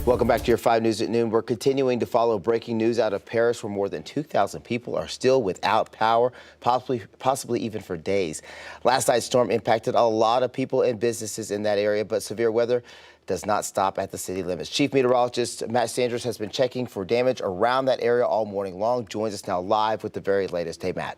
Welcome back to your 5 News at Noon. We're continuing to follow breaking news out of Paris, where more than 2,000 people are still without power, possibly even for days. Last night's storm impacted a lot of people and businesses in that area, but severe weather does not stop at the city limits. Chief Meteorologist Matt Sanders has been checking for damage around that area all morning long. Joins us now live with the very latest. Hey, Matt.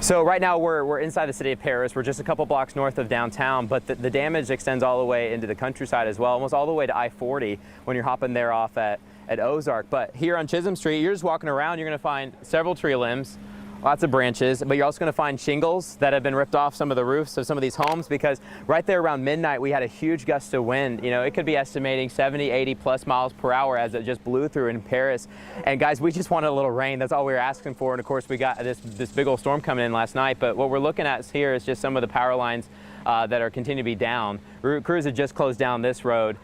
So right now we're inside the city of Paris. We're just a couple blocks north of downtown, but the damage extends all the way into the countryside as well, almost all the way to I-40 when you're hopping there off at Ozark. But here on Chisholm Street, you're just walking around, you're going to find several tree limbs, lots of branches, but you're also going to find shingles that have been ripped off some of the roofs of some of these homes, because right there around midnight we had a huge gust of wind. You know, it could be estimating 70, 80 plus miles per hour as it just blew through in Paris. And guys, we just wanted a little rain. That's all we were asking for. And of course we got this big old storm coming in last night. But what we're looking at here is just some of the power lines that are continuing to be down. Crews had just closed down this road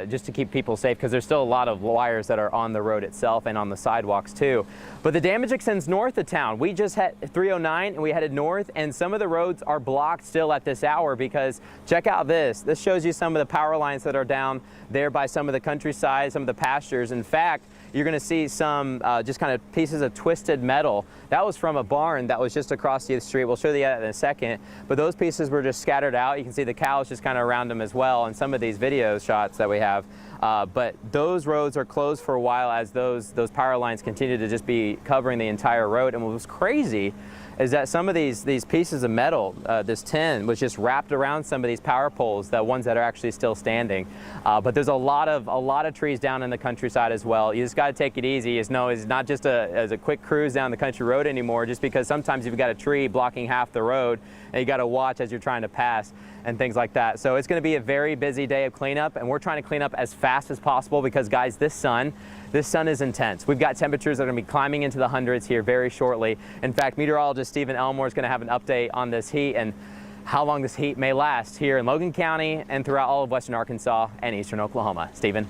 just to keep people safe, because there's still a lot of wires that are on the road itself and on the sidewalks too. But the damage extends north of town. We just hit 309 and we headed north, and some of the roads are blocked still at this hour, because check out this. This shows you some of the power lines that are down there by some of the countryside, some of the pastures. In fact, you're going to see some just kind of pieces of twisted metal. That was from a barn that was just across the street. We'll show you that in a second. But those pieces were just scattered out. You can see the cows just kind of around them as well in some of these video shots that we have. But those roads are closed for a while as those power lines continue to just be covering the entire road. And what was crazy is that some of these pieces of metal, this tin, was just wrapped around some of these power poles, the ones that are actually still standing. But there's a lot of trees down in the countryside as well. You just got to take it easy. It's not just as a quick cruise down the country road anymore, just because sometimes you've got a tree blocking half the road and you got to watch as you're trying to pass and things like that. So it's going to be a very busy day of cleanup, and we're trying to clean up as fast as possible because, guys, this sun is intense. We've got temperatures that are going to be climbing into the hundreds here very shortly. In fact, meteorologist Stephen Elmore is going to have an update on this heat and how long this heat may last here in Logan County and throughout all of western Arkansas and eastern Oklahoma. Stephen.